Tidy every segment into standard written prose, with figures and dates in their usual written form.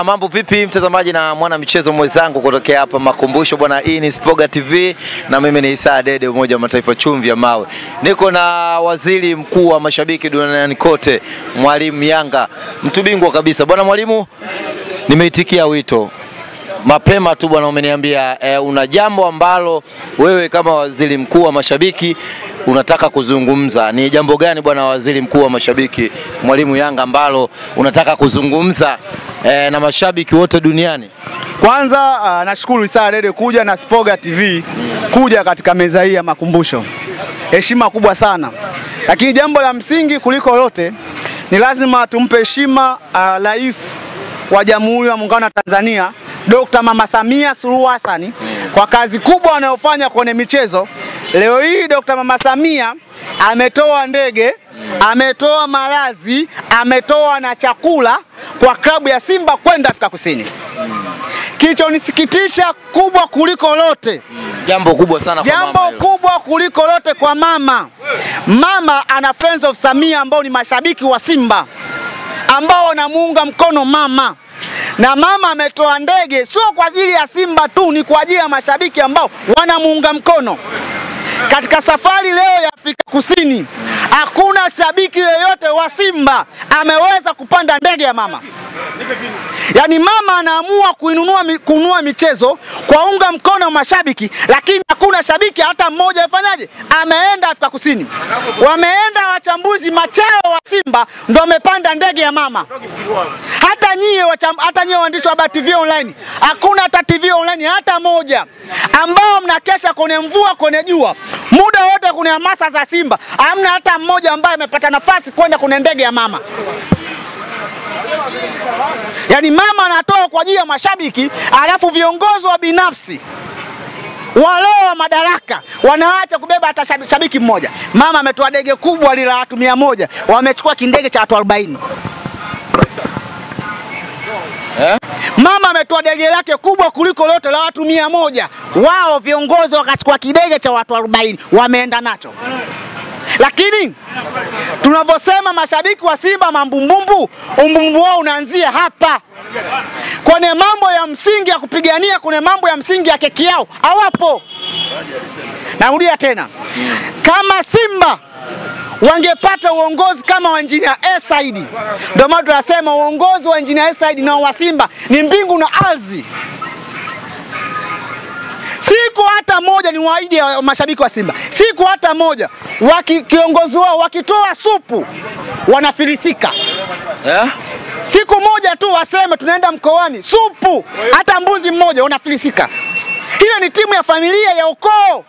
Mambo vipi mtazamaji na mwana michezo mwenzangu kutokea hapa Makumbusho bwana, hii ni Spoga TV na mimi ni Isa Dede, Umoja wa Mataifa chumvi ya mawe. Niko na waziri mkuu wa mashabiki duniani kote, Mwalimu Yanga, mtu bingwa kabisa. Bwana Mwalimu, nimeitikia wito. Mapema tu bwana umeniambia una jambo ambalo wewe kama waziri mkuu wa mashabiki unataka kuzungumza. Ni jambo gani bwana waziri mkuu wa mashabiki Mwalimu Yanga ambalo unataka kuzungumza na mashabiki wote duniani? Kwanza nashukuru Isa Dede kuja na Spoga TV kuja katika meza hii ya Makumbusho. Heshima kubwa sana. Lakini jambo la msingi kuliko lote ni lazima tumpe heshima Rais wa Jamhuri ya Muungano wa Tanzania Dr. Mama Samia Suluhu Hassan kwa kazi kubwa anayofanya kwenye michezo. Leo hii Dr. Mama Samia ametoa ndege, ametoa malazi, ametoa na chakula kwa klabu ya Simba kwenda Afrika Kusini. Kilichonisikitisha kubwa kuliko lote, jambo kubwa sana kwa mama. Jambo kubwa kuliko lote kwa mama. Mama ana Friends of Samia ambao ni mashabiki wa Simba ambao wanamuunga mkono mama. Na mama ametoa ndege sio kwa ajili ya Simba tu, ni kwa ajili ya mashabiki ambao wanamuunga mkono. Katika safari leo ya Afrika Kusini, hakuna shabiki yeyote wa Simba ameweza kupanda ndege ya mama. Yaani mama anaamua kununua michezo kwa unga mkono wa mashabiki, lakini hakuna shabiki hata mmoja afanyaje ameenda Afrika Kusini. Wameenda wachambuzi machao wa Simba ndio wamepanda ndege ya mama. Hata nyie waandishi wa TV online, hakuna hata TV online hata moja ambao mnakesha kwenye mvua kwenye jua muda wote kwenye hamasa za Simba, hamna hata mmoja ambaye amepata nafasi kwenda kwenye ndege ya mama. Yaani mama anatoa kwa ajili ya mashabiki, alafu viongozi wa binafsi walio wa madaraka wanaacha kubeba hata shabiki mmoja. Mama ametoa ndege kubwa lila watu 100, wamechukua kindege cha watu 40. Mama ametoa ndege lake kubwa kuliko lote la watu 100. Wao viongozi wakachukua kidege cha watu 40, wameenda nacho. Lakini tunavyosema mashabiki wa Simba mambumbumbu, umbumbu wao unaanzia hapa. Kwenye mambo ya msingi ya kupigania, kwenye mambo ya msingi ya keki yao hawapo. Narudia tena. Kama Simba wangepata uongozi kama wa Engineer Said, ndio maana tunasema uongozi wa Engineer Said na wa Simba ni mbingu na ardhi. Siku hata moja ni waahidi ya mashabiki wa Simba, siku hata moja kiongozi wao wakitoa supu wanafilisika. Siku moja tu waseme tunaenda mkoani, supu hata mbuzi mmoja wanafilisika. Ile ni timu ya familia ya ukoo.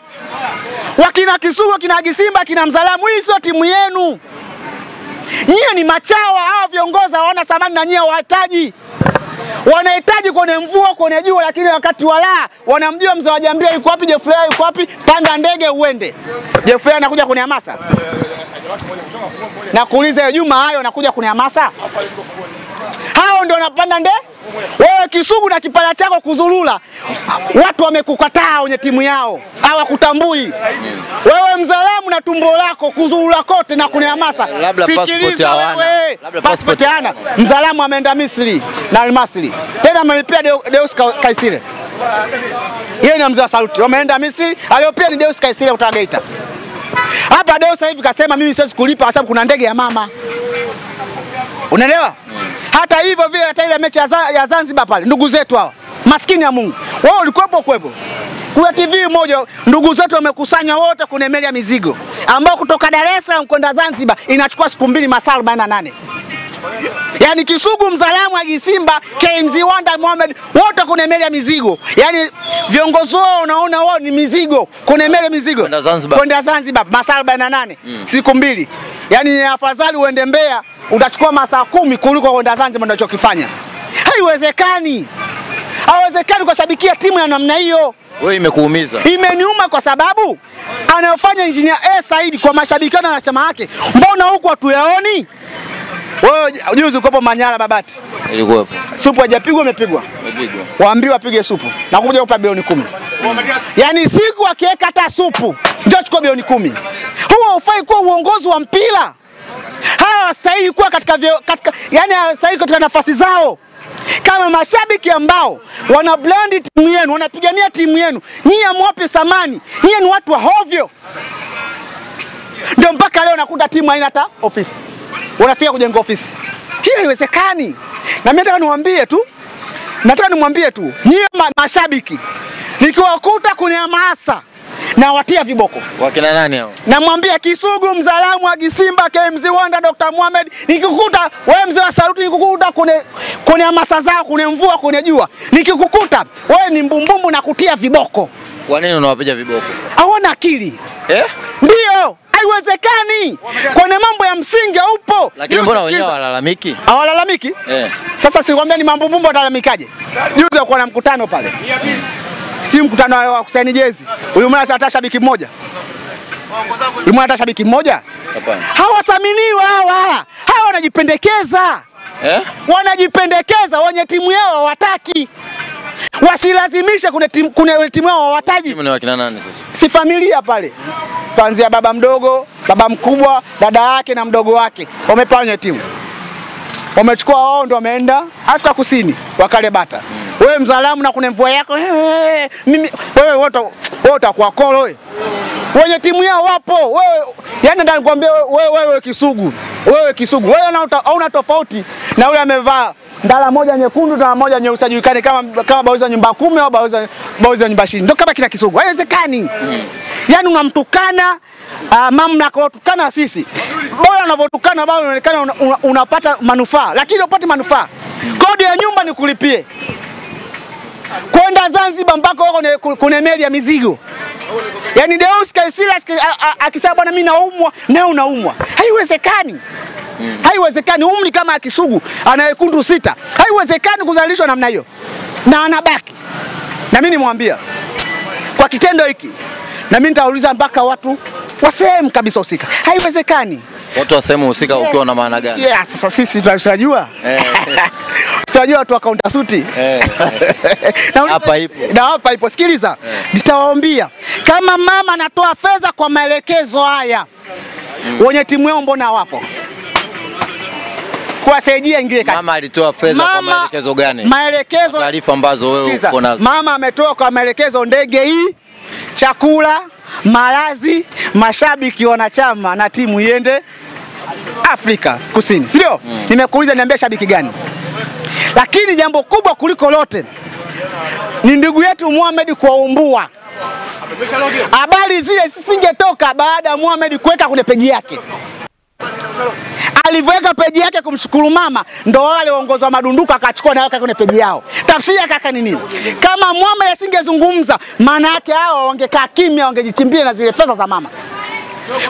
Wakina Kisugu, kina Gisimba, kina Mzalamu, hii sio timu yenu. Nyie ni machawa, hao viongozi hawana thamani na nyie hawahitaji. Wanahitaji kwenye mvua, kwenye jua, lakini wakati wala wanamjua mzee wa Jambia yuko wapi, Jeffrey yuko wapi, panda ndege uende. Jeffrey anakuja kwenye hamasa. Na kuuliza Juma hayo anakuja kwenye hamasa. Hao ndio wanapanda ndege. Wewe Kisugu na kipala chako kuzulula, watu wamekukataa kwenye timu yao, hawakutambui. Wewe Mzalamu na tumbo lako kuzulula kote na kwenye hamasa. Sikiliza wewe, passport hana. Mzalamu ameenda Misri na Al-Masri, tena amelipia Deus Kaisile. Yeye ni mzee wa Saluti, wameenda Misri, aliyopia ni Deus Kaisile kutoka Geita. Hapa Deus hivi kasema mimi siwezi kulipa kwa sababu kuna ndege ya mama. Unaelewa? Hata hivyo vile hata ile mechi ya Zanzibar pale, ndugu zetu hao maskini ya Mungu, wao ulikuwepo kwepo. Kuna TV moja ndugu zetu wamekusanya wote kwenye meli ya mizigo ambao kutoka Dar es Salaam kwenda Zanzibar inachukua siku 2 masaa 48. Yaani Kisugu, Mzalamu, Agisimba, KMZ Wanda, Mohamed wote kwenye meli ya mizigo. Yaani viongozi wao unaona wao ni mizigo kwenye meli ya mizigo kwenda Zanzibar masaa 48, siku 2. Yaani ni afadhali uende Mbeya utachukua masaa 10 kuliko kwenda Zanzibar ndio unachokifanya. Haiwezekani. Haiwezekani kwa shabikia timu ya namna hiyo. Wewe imekuumiza? Imeniuma kwa sababu anayofanya Engineer Said kwa mashabiki na chama yake, mbona huko hatuyaoni? Wewe juzi ukopo Manyara Babati. Ilikuwepo. Supu hajapigwa, imepigwa. Imepigwa. Waambiwa apige supu. Na kuja kupa bilioni 10. Yaani siku akiweka hata supu, ndio chukua bilioni 10. Huo ufai kuwa uongozi wa mpira. Hawa wastahili kuwa katika yani wastahili katika nafasi zao. kama mashabiki ambao wana blend timu yenu, wanapigania timu yenu, nyinyi hamwapi thamani, nyinyi ni watu wa hovyo. Ndio mpaka leo nakuta timu haina hata ofisi. Wanafika kujenga ofisi. Hii haiwezekani. Na mimi nataka nimwambie tu, nyinyi mashabiki, nikiwakuta kwenye hamasa na watia viboko. Wakina nani hao? Namwambia Kisugu, Mzalamu wa Kisimba, KMZ Wanda, Dr. Mohamed, nikikukuta wewe mzee wa Saluti, nikikukuta kwenye hamasa zao, kwenye mvua, kwenye jua, nikikukuta wewe ni mbumbumbu na kutia viboko. Kwa nini unawapiga viboko? Hawana akili. Ndio, haiwezekani. Kwenye mambo ya msingi upo. Lakini mbona wenyewe hawalalamiki? Hawalalamiki? Sasa sikwambia ni mbumbumbu watalamikaje? Juzi kwa na mkutano pale. Si mkutano wa kusaini jezi. Ulimwona hata shabiki mmoja. Ulimwona hata shabiki mmoja? Hapana. Hawathaminiwa hawa. Hawa wanajipendekeza. Wanajipendekeza, wenye timu yao hawataki. Wasilazimisha kuna timu yao hawataji. Timu ni wakina nani sasa? Si familia pale. Kuanzia baba mdogo, baba mkubwa, dada yake na mdogo wake. Wamepanya timu. Wamechukua wao ndio wameenda Afrika Kusini wakale bata. Wewe Mzalamu na kuna mvua yako. Mimi wewe wote utakuwa kolo wewe. Wenye timu yao wapo. Wewe yani ndio nikwambia wewe Kisugu. Wewe Kisugu. Wewe hauna tofauti na yule amevaa ndala moja nyekundu na moja nyeusi ajulikane kama bauza nyumba 10 au bauza nyumba 20. Ndio kama kina Kisugu. Haiwezekani. Yani unamtukana mamlaka, unatukana sisi. Bora unavotukana bado unaonekana unapata manufaa, lakini upate manufaa. Kodi ya nyumba ni kulipie. Kwenda Zanzibar mpaka wako kuna meli ya mizigo. Yani Deus Kaisila akisema bwana mimi naumwa, na unaumwa. Haiwezekani. Haiwezekani. Umri kama Kisugu ana wekundu 6. Haiwezekani kuzalishwa namna hiyo. Na anabaki. Na mimi nimwambia kwa kitendo hiki, na mimi nitauliza mpaka watu wasehemu kabisa husika. Haiwezekani. Watu wasehemu husika ukiwa na maana gani? Sasa sisi tunajua. Tunajua watu wa kaunta suti. Hapa ipo. Na hapa ipo. Sikiliza. Nitawaambia kama mama anatoa fedha kwa maelekezo haya. Wenye timu yao mbona wapo? Kuwasaidia ingie kati. Mama alitoa fedha kwa maelekezo gani? Maelekezo, taarifa ambazo wewe uko nazo. Mama ametoa kwa maelekezo ndege hii, chakula, malazi, mashabiki wanachama na timu iende Afrika Kusini. Sio? Nimekuuliza niambia shabiki gani? Lakini jambo kubwa kuliko lote ni ndugu yetu Mohamed kuumbua. Habari zile zisingetoka baada ya Mohamed kuweka kwenye peji yake. Alivyoweka peji yake kumshukuru mama, ndo wale waongozi wa madunduka akachukua na weka kwenye peji yao. Tafsiri yake ni nini? Kama Mohamed asingezungumza, maana yake hao wangekaa kimya, wangejichimbia na zile fedha za mama.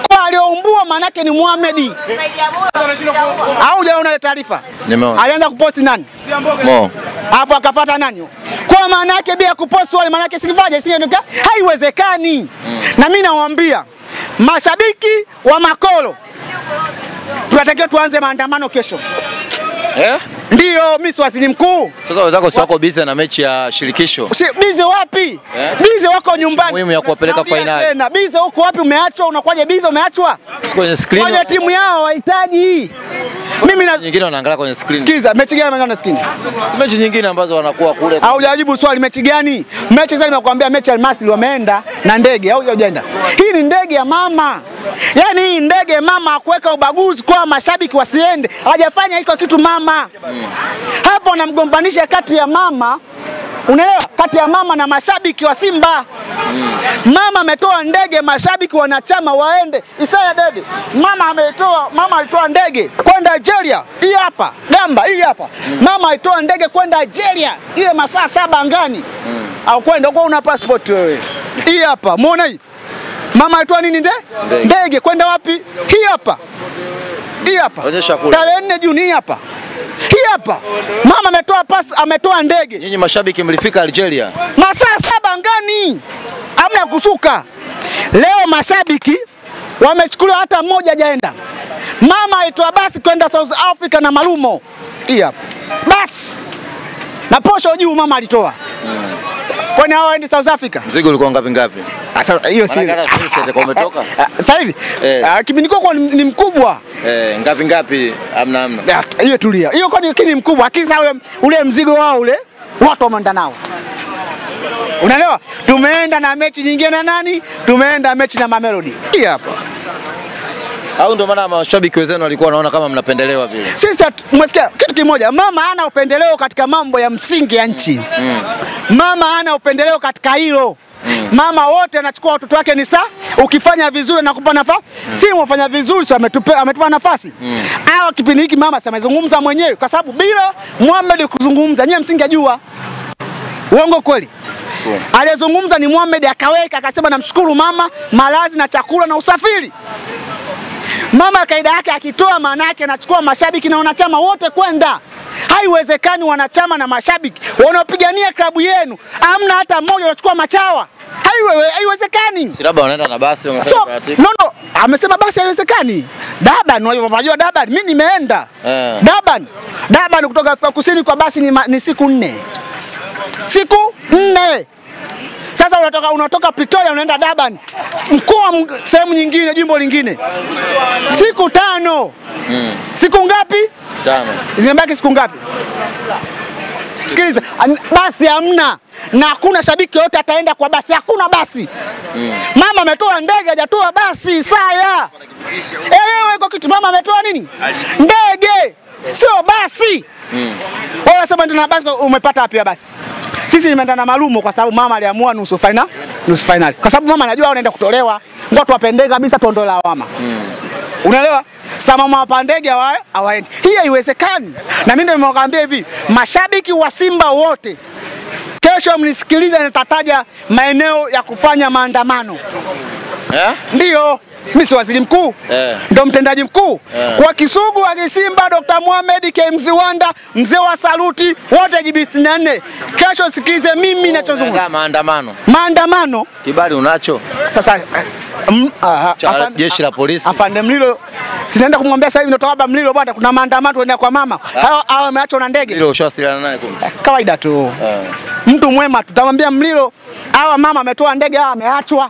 Kwa alioumbua maana yake ni Mohamed. Au hujaona taarifa? Nimeona. Alianza kuposti nani? Mo. Alafu akafuata nani? Kwa maana yake bila kuposti wale maana yake singefaje? Haiwezekani. Na mimi nawaambia mashabiki wa Makolo, tunatakiwa tuanze maandamano kesho. Ndio, mimi si waziri mkuu. Sasa wenzako si wako busy na mechi ya shirikisho? Busy wapi? Busy wako nyumbani. Muhimu ya kuwapeleka finali. Na busy huko wapi umeachwa? Unakuja busy umeachwa? Kwenye screen. Kwenye timu yao hawahitaji. Mimi na nyingine wanaangalia kwenye screen. Sikiza, mechi gani wanaangalia screen? Si mechi nyingine ambazo wanakuwa kule. Haujajibu swali, mechi gani? Mechi sasa nimekuambia mechi Almasri wameenda na ndege, au hujaenda? Hii ni ndege ya mama. Yaani hii ndege ya mama hakuweka ubaguzi kwa mashabiki wasiende. Hajafanya hiko kitu mama. Hapo anamgombanisha kati ya mama, unaelewa? Kati ya mama na mashabiki wa Simba. Mama ametoa ndege, mashabiki wanachama waende. Isaya Dede, mama alitoa ndege kwenda Algeria. Hii hapa, Gamba hii hapa. Mama alitoa ndege kwenda Algeria. Ile masaa 7 angani. Au kwenda uko una passport wewe. Hii hapa, muona hii? Mama alitoa nini ndege kwenda wapi? Hii hapa. Hii hapa. Tarehe 4 Juni hii hapa. Hii hapa. Mama ametoa ndege. Nyinyi mashabiki mlifika Algeria? Masaa 7 angani. Hamna kushuka. Leo mashabiki wamechukuliwa, hata mmoja hajaenda. Mama alitoa basi kwenda South Africa na Malumo. Hii hapa. Basi. Na posho juu mama alitoa. Kwani hao waende South Africa? Mzigo ulikuwa ngapi? Sasa hiyo si. Sasa umetoka. Sasa hivi kipindi kwa ni mkubwa. Ngapi? Amna. Hiyo tulia. Hiyo kwa ni mkubwa. Akisa ule mzigo wao ule watu wameenda nao. Unaelewa? Tumeenda na mechi nyingine na nani? Tumeenda mechi na Mamelodi. Hii hapa. Au ndio maana mashabiki wenzenu walikuwa wanaona kama mnapendelewa vile? Sisi umesikia kitu kimoja, mama hana upendeleo katika mambo ya msingi ya nchi. Mama hana upendeleo katika hilo. Mama wote anachukua watoto wake ni sawa, ukifanya vizuri na kupa nafasi. Si umefanya vizuri sio ametupa nafasi. Hao kipindi hiki mama amezungumza mwenyewe kwa sababu bila Mohamed kuzungumza nyewe msingejua. Uongo kweli? Aliyezungumza ni Mohamed akaweka akasema namshukuru mama malazi na chakula na usafiri. Mama kaida yake akitoa maana yake anachukua mashabiki na wanachama wote kwenda. Haiwezekani wanachama na mashabiki wanaopigania klabu yenu hamna hata mmoja anachukua machawa. Haiwezekani. Si labda wanaenda na basi wamesema taratibu. No, amesema basi haiwezekani. Durban, unajua Durban, mimi nimeenda. Durban kutoka Afrika Kusini kwa basi ni siku 4. Siku 4. Sasa unatoka Pretoria unaenda Durban, mkoa sehemu nyingine, jimbo lingine. Siku 5. Siku ngapi? 5. Zimebaki siku ngapi? Sikiliza, basi hamna. Na hakuna shabiki yote ataenda kwa basi, hakuna basi. Mama ametoa ndege, hajatoa basi, saya. Wewe iko kitu mama ametoa nini? Ndege, sio basi. Wewe sema ndio na basi umepata wapi ya basi? Sisi nimeenda na Malumo kwa sababu mama aliamua nusu final. Kwa sababu mama anajua wanaenda kutolewa, ngoja tuwapendeze kabisa tuondoe lawama. Unaelewa? Sasa mama wapandege hawaendi. Hii haiwezekani. Na mimi ndio nimewambia hivi, mashabiki wa Simba wote kesho mnisikilize nitataja maeneo ya kufanya maandamano. Ndio, mimi si waziri mkuu. Ndio mtendaji mkuu. Kwa Kisugu wa Simba Dr. Mohamed KMZ Wanda, mzee wa saluti, wote jibu 64. Kesho sikilize mimi ninachozungumza. Maandamano. Kibali unacho? Sasa jeshi la polisi. Afande Mlilo sinaenda kumwambia sasa hivi nitoa baba Mlilo bwana kuna maandamano tuenda kwa mama. Hao wameachwa na ndege. Mlilo ushawasiliana naye kumbe? Kawaida tu. Mtu mwema tutamwambia Mlilo hawa mama ametoa ndege hawa ameachwa.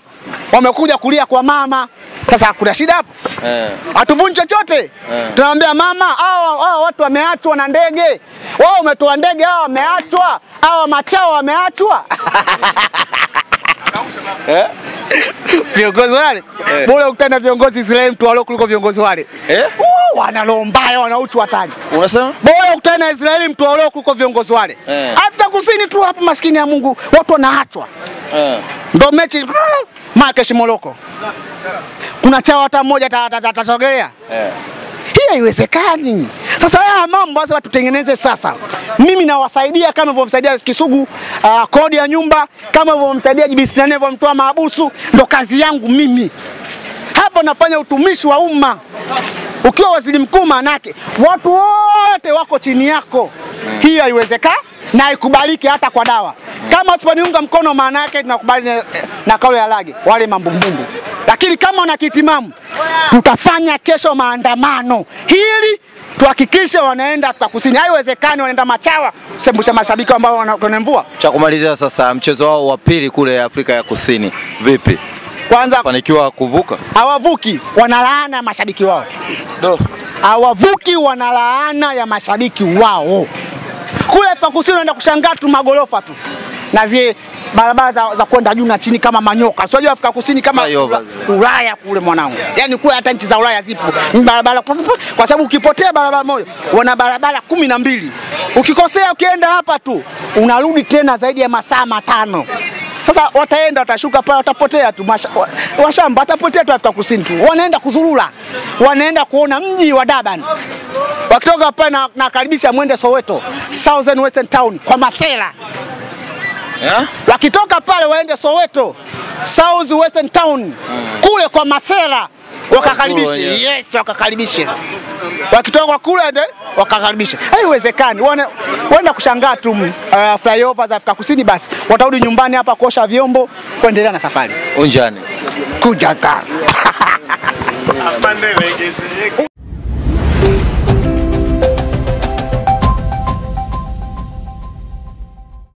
Wamekuja kulia kwa mama. Sasa kuna shida hapo? Hatuvunji chochote. Tunamwambia mama hao watu wameachwa na ndege. Wao umetoa ndege hao wameachwa. Hao machao wameachwa. Viongozi wale bora ukutana viongozi Israeli mtu wale kuliko viongozi wale. Wanalombaya wanauchu hatari. Unasema? Bora ukutana Israeli mtu wale kuliko viongozi wale. Afrika Kusini tu hapa maskini ya Mungu watu wanaachwa. Ndio mechi Marrakesh Morocco. Kuna chao hata mmoja atasogelea. Hii haiwezekani. Sasa haya mambo sasa tutengeneze sasa. Mimi nawasaidia kama nilivyomsaidia Kisugu kodi ya nyumba, kama nilivyomsaidia JB64 nilivyomtoa mahabusu, ndo kazi yangu mimi. Hapo nafanya utumishi wa umma. Ukiwa waziri mkuu manake watu wote wako chini yako. Hii haiwezekani na haikubaliki hata kwa dawa. Kama usiponiunga mkono maana yake tunakubali na kauli ya Lage wale mambumbumbu. Lakini kama una kitimamu tutafanya kesho maandamano. Hili tuhakikishe wanaenda Afrika Kusini. Haiwezekani wanaenda machawa kusembusha mashabiki ambao wanakwenda mvua. Cha kumalizia sasa mchezo wao wa pili kule Afrika ya Kusini. Vipi? Kwanza fanikiwa kuvuka? Hawavuki, wanalaana ya mashabiki wao. Hawavuki, wanalaana ya mashabiki wao. Kule Afrika Kusini wanaenda kushangaa tu magorofa tu. Na zile barabara za kwenda juu na chini kama manyoka. Sio hiyo Afrika Kusini kama Ulaya kule mwanangu. Yaani kule hata nchi za Ulaya zipo. Barabara kwa sababu ukipotea barabara moja, wana barabara 12. Ukikosea ukienda hapa tu, unarudi tena zaidi ya masaa 5. Sasa wataenda watashuka pale watapotea tu. Washamba watapotea tu Afrika Kusini tu. Wanaenda kuzurura. Wanaenda kuona mji wa Durban. Wakitoka pale na karibisha mwende Soweto, Southern Western Town kwa Masela. Wakitoka pale waende Soweto, South Western Town kule kwa Masela wakakaribishe. Yes, wakakaribishe. Wakitoka kule wakakaribishe. Haiwezekani. Waenda kushangaa tu flyover za Afrika Kusini basi. Watarudi nyumbani hapa kuosha vyombo, kuendelea na safari. Unjani. Kujaga.